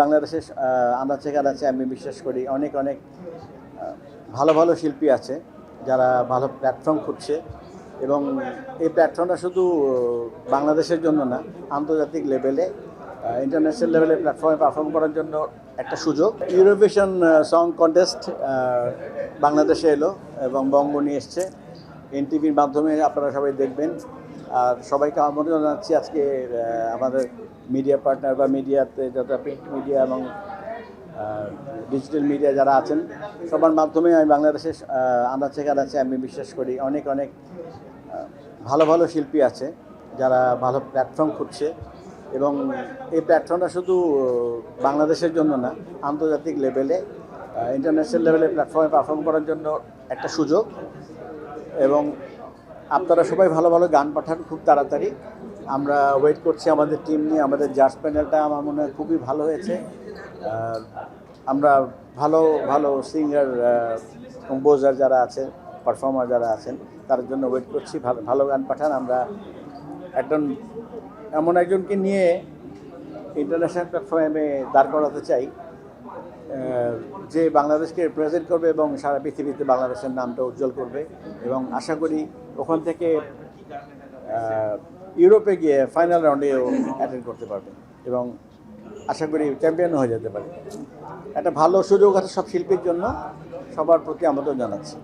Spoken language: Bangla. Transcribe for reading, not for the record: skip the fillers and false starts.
বাংলাদেশের আনাচে কানাচে আমি বিশ্বাস করি অনেক অনেক ভালো ভালো শিল্পী আছে যারা ভালো প্ল্যাটফর্ম খুঁজছে এবং এই প্ল্যাটফর্মটা শুধু বাংলাদেশের জন্য না, আন্তর্জাতিক লেভেলে ইন্টারন্যাশনাল লেভেলে প্ল্যাটফর্মে পারফর্ম করার জন্য একটা সুযোগ। ইউরোভিশন সং কন্টেস্ট বাংলাদেশে এলো এবং বঙ্গ নিয়ে এসছে। এনটিভির মাধ্যমে আপনারা সবাই দেখবেন। আর সবাইকে আমন্ত্রণ জানাচ্ছি আজকে আমাদের মিডিয়া পার্টনার বা মিডিয়াতে যত প্রিন্ট মিডিয়া এবং ডিজিটাল মিডিয়া যারা আছেন সবার মাধ্যমে আমি বাংলাদেশের আনাচে কানাচে আমি বিশ্বাস করি অনেক অনেক ভালো ভালো শিল্পী আছে যারা ভালো প্ল্যাটফর্ম খুঁজছে এবং এই প্ল্যাটফর্মটা শুধু বাংলাদেশের জন্য না, আন্তর্জাতিক লেভেলে ইন্টারন্যাশনাল লেভেলে প্ল্যাটফর্মে পারফর্ম করার জন্য একটা সুযোগ। এবং আপনারা সবাই ভালো ভালো গান পাঠান খুব তাড়াতাড়ি। আমরা ওয়েট করছি আমাদের টিম নিয়ে। আমাদের জাজ প্যানেলটা আমার মনে হয় খুবই ভালো হয়েছে। আমরা ভালো ভালো সিঙ্গার, কম্পোজার যারা আছে, পারফর্মার যারা আছেন তার জন্য ওয়েট করছি। ভালো ভালো গান পাঠান। আমরা এমন একজনকে নিয়ে ইন্টারন্যাশনাল প্ল্যাটফর্মে দাঁড় করাতে চাই যে বাংলাদেশকে রিপ্রেজেন্ট করবে এবং সারা পৃথিবীতে বাংলাদেশের নামটা উজ্জ্বল করবে। এবং আশা করি ওখান থেকে ইউরোপে গিয়ে ফাইনাল রাউন্ডেও অ্যাটেন্ড করতে পারবে এবং আশা করি চ্যাম্পিয়নও হয়ে যেতে পারে। একটা ভালো সুযোগ আছে সব শিল্পীর জন্য। সবার প্রতি আমন্ত্রণ জানাচ্ছি।